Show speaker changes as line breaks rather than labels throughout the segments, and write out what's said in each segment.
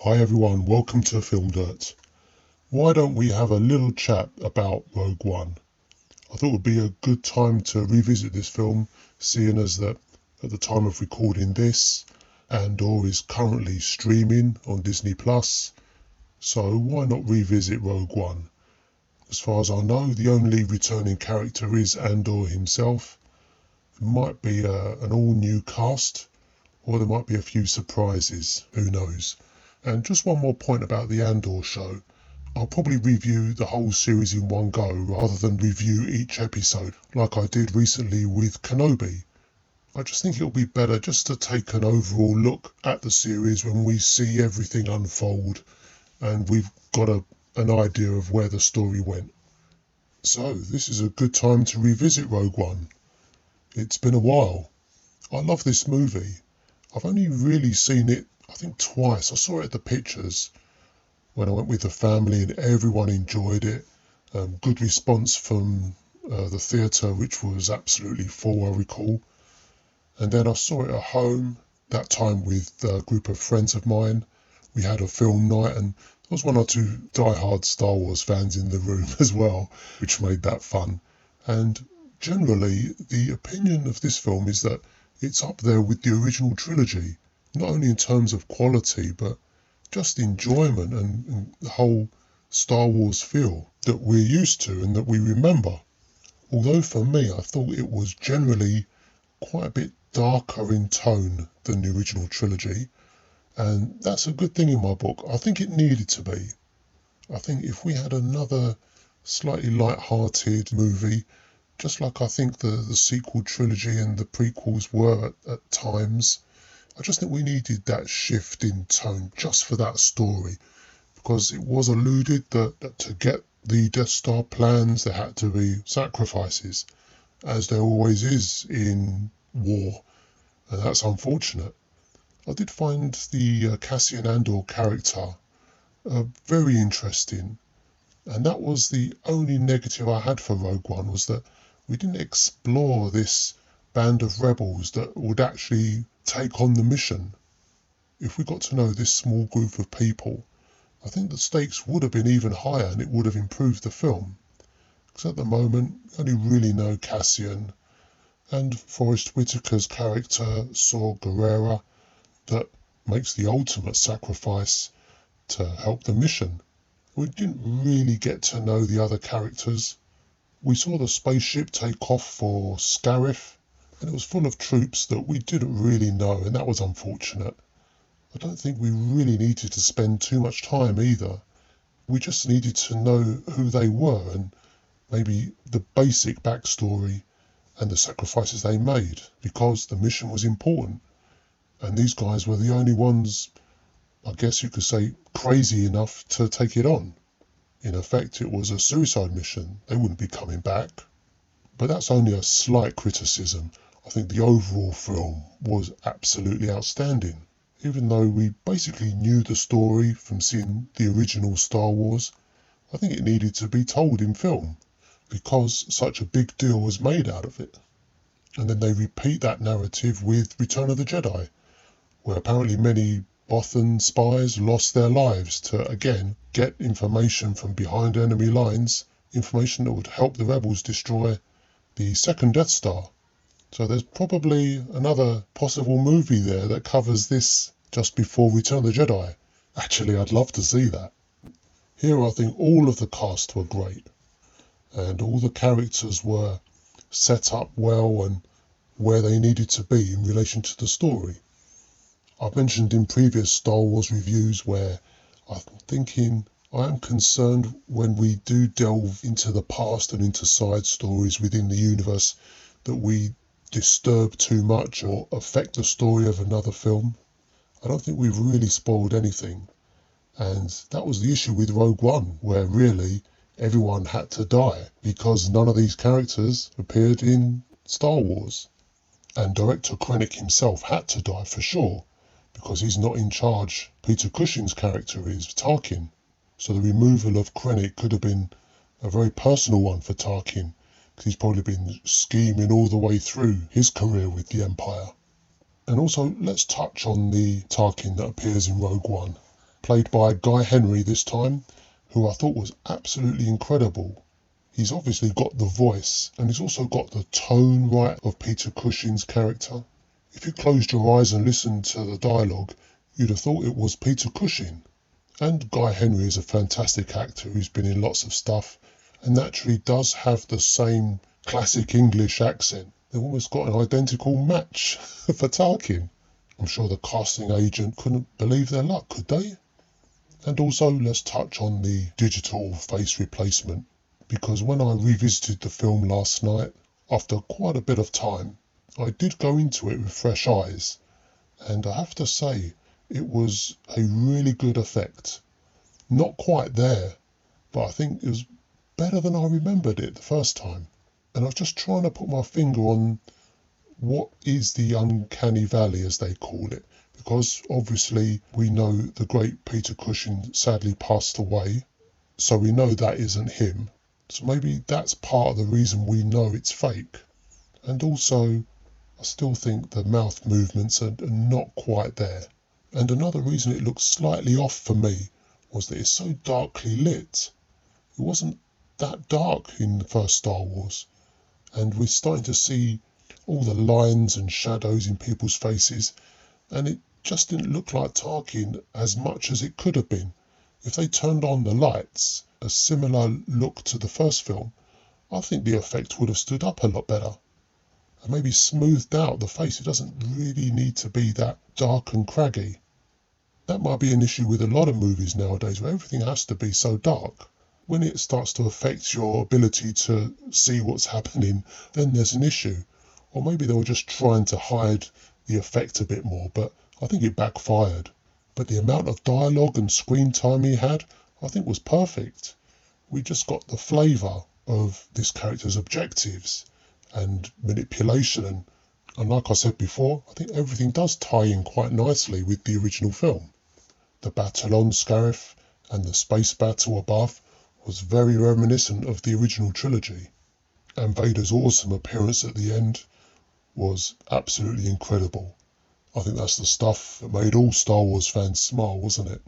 Hi everyone, welcome to FilmDirt. Why don't we have a little chat about Rogue One? I thought it would be a good time to revisit this film, seeing as that at the time of recording this, Andor is currently streaming on Disney+, so why not revisit Rogue One? As far as I know, the only returning character is Andor himself. It might be an all-new cast, or there might be a few surprises, who knows. And just one more point about the Andor show. I'll probably review the whole series in one go rather than review each episode like I did recently with Kenobi. I just think it'll be better just to take an overall look at the series when we see everything unfold and we've got an idea of where the story went. So this is a good time to revisit Rogue One. It's been a while. I love this movie. I've only really seen it I think twice. I saw it at the pictures when I went with the family and everyone enjoyed it. Good response from the theatre, which was absolutely full, I recall. And then I saw it at home, that time with a group of friends of mine. We had a film night and there was one or two die-hard Star Wars fans in the room as well, which made that fun. And generally, the opinion of this film is that it's up there with the original trilogy. Not only in terms of quality, but just enjoyment and the whole Star Wars feel that we're used to and that we remember. Although for me, I thought it was generally quite a bit darker in tone than the original trilogy. And that's a good thing in my book. I think it needed to be. I think if we had another slightly light-hearted movie, just like I think the sequel trilogy and the prequels were at times, I just think we needed that shift in tone just for that story, because it was alluded that to get the Death Star plans there had to be sacrifices, as there always is in war, and that's unfortunate. I did find the Cassian Andor character very interesting, and that was the only negative I had for Rogue One, was that we didn't explore this band of rebels that would actually take on the mission. If we got to know this small group of people, I think the stakes would have been even higher and it would have improved the film. Because at the moment, we only really know Cassian and Forrest Whitaker's character, Saw Gerrera, that makes the ultimate sacrifice to help the mission. We didn't really get to know the other characters. We saw the spaceship take off for Scarif, and it was full of troops that we didn't really know, and that was unfortunate. I don't think we really needed to spend too much time either. We just needed to know who they were and maybe the basic backstory and the sacrifices they made, because the mission was important. And these guys were the only ones, I guess you could say, crazy enough to take it on. In effect, it was a suicide mission. They wouldn't be coming back. But that's only a slight criticism. I think the overall film was absolutely outstanding. Even though we basically knew the story from seeing the original Star Wars, I think it needed to be told in film, because such a big deal was made out of it. And then they repeat that narrative with Return of the Jedi, where apparently many Bothan spies lost their lives to, again, get information from behind enemy lines, information that would help the rebels destroy the second Death Star. So there's probably another possible movie there that covers this just before Return of the Jedi. Actually, I'd love to see that. Here I think all of the cast were great, and all the characters were set up well and where they needed to be in relation to the story. I've mentioned in previous Star Wars reviews where I'm thinking I am concerned when we do delve into the past and into side stories within the universe that we disturb too much or affect the story of another film. I don't think we've really spoiled anything. And that was the issue with Rogue One, where really everyone had to die because none of these characters appeared in Star Wars. And director Krennic himself had to die for sure, because he's not in charge. Peter Cushing's character is Tarkin. So the removal of Krennic could have been a very personal one for Tarkin, because he's probably been scheming all the way through his career with the Empire. And also, let's touch on the Tarkin that appears in Rogue One. played by Guy Henry this time, who I thought was absolutely incredible. He's obviously got the voice, and he's also got the tone right of Peter Cushing's character. If you closed your eyes and listened to the dialogue, you'd have thought it was Peter Cushing. And Guy Henry is a fantastic actor who's been in lots of stuff, and naturally does have the same classic English accent. They've almost got an identical match for Tarkin. I'm sure the casting agent couldn't believe their luck, could they? And also, let's touch on the digital face replacement, because when I revisited the film last night, after quite a bit of time, I did go into it with fresh eyes, and I have to say, it was a really good effect. Not quite there, but I think it was better than I remembered it the first time. And I was just trying to put my finger on what is the uncanny valley, as they call it, because obviously we know the great Peter Cushing sadly passed away, so we know that isn't him. So maybe that's part of the reason we know it's fake. And also, I still think the mouth movements are not quite there. And another reason it looks slightly off for me was that it's so darkly lit. It wasn't that dark in the first Star Wars, and we're starting to see all the lines and shadows in people's faces, and it just didn't look like Tarkin as much as it could have been. If they turned on the lights, a similar look to the first film, I think the effect would have stood up a lot better. And maybe smoothed out the face. It doesn't really need to be that dark and craggy. That might be an issue with a lot of movies nowadays, where everything has to be so dark. When it starts to affect your ability to see what's happening, then there's an issue. Or maybe they were just trying to hide the effect a bit more, but I think it backfired. But the amount of dialogue and screen time he had, I think was perfect. We just got the flavour of this character's objectives and manipulation, and like I said before, I think everything does tie in quite nicely with the original film. The battle on Scarif and the space battle above was very reminiscent of the original trilogy, and Vader's awesome appearance at the end was absolutely incredible. I think that's the stuff that made all Star Wars fans smile, wasn't it?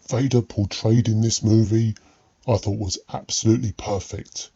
Vader portrayed in this movie I thought was absolutely perfect.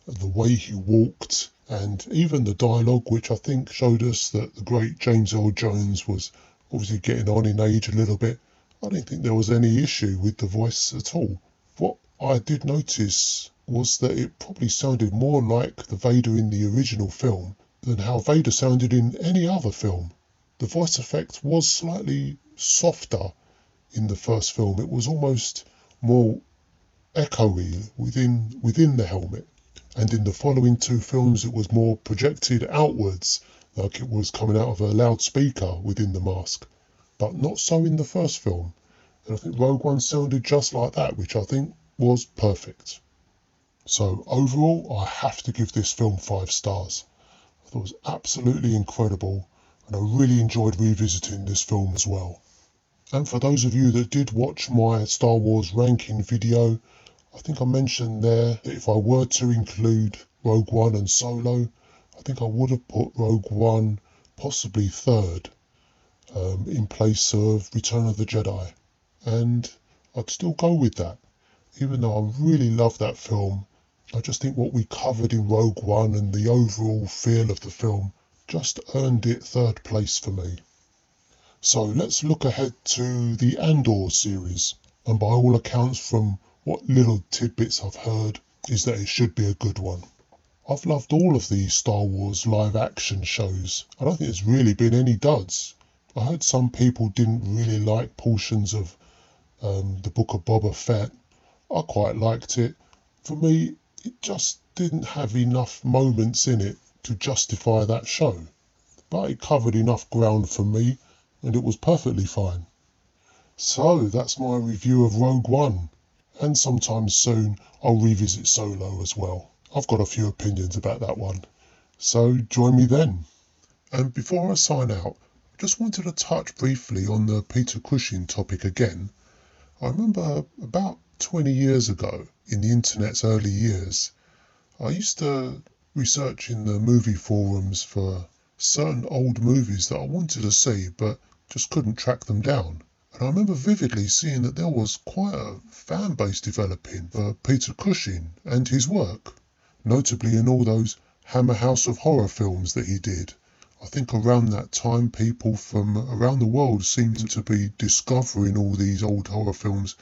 The way he walked, and even the dialogue, which I think showed us that the great James Earl Jones was obviously getting on in age a little bit. I didn't think there was any issue with the voice at all. What I did notice was that it probably sounded more like the Vader in the original film than how Vader sounded in any other film. The voice effect was slightly softer in the first film. It was almost more echoey within the helmet. And in the following two films it was more projected outwards, like it was coming out of a loudspeaker within the mask. But not so in the first film. And I think Rogue One sounded just like that, which I think was perfect. So overall, I have to give this film 5 stars. I thought it was absolutely incredible, and I really enjoyed revisiting this film as well. And for those of you that did watch my Star Wars ranking video, I think I mentioned there that if I were to include Rogue One and Solo, I think I would have put Rogue One possibly third, in place of Return of the Jedi. And I'd still go with that. Even though I really love that film, I just think what we covered in Rogue One and the overall feel of the film just earned it third place for me. So let's look ahead to the Andor series, and by all accounts from what little tidbits I've heard is that it should be a good one. I've loved all of the Star Wars live action shows. I don't think there's really been any duds. I heard some people didn't really like portions of the Book of Boba Fett. I quite liked it. For me, it just didn't have enough moments in it to justify that show. But it covered enough ground for me, and it was perfectly fine. So that's my review of Rogue One. And sometime soon I'll revisit Solo as well. I've got a few opinions about that one. So join me then. And before I sign out, I just wanted to touch briefly on the Peter Cushing topic again. I remember about 20 years ago, in the internet's early years, I used to research in the movie forums for certain old movies that I wanted to see but just couldn't track them down. And I remember vividly seeing that there was quite a fan base developing for Peter Cushing and his work, notably in all those Hammer House of Horror films that he did. I think around that time people from around the world seemed to be discovering all these old horror films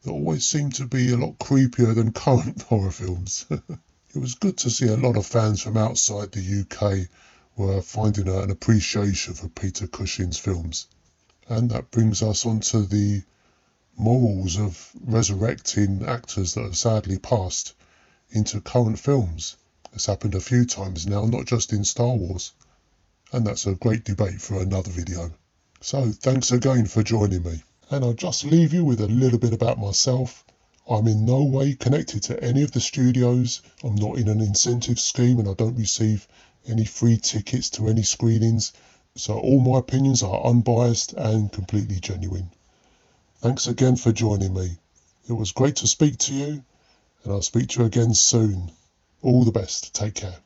that always seemed to be a lot creepier than current horror films. It was good to see a lot of fans from outside the UK were finding an appreciation for Peter Cushing's films. And that brings us on to the morals of resurrecting actors that have sadly passed into current films. It's happened a few times now, not just in Star Wars. And that's a great debate for another video. So thanks again for joining me. And I'll just leave you with a little bit about myself. I'm in no way connected to any of the studios. I'm not in an incentive scheme and I don't receive any free tickets to any screenings. So all my opinions are unbiased and completely genuine. Thanks again for joining me. It was great to speak to you and I'll speak to you again soon. All the best. Take care.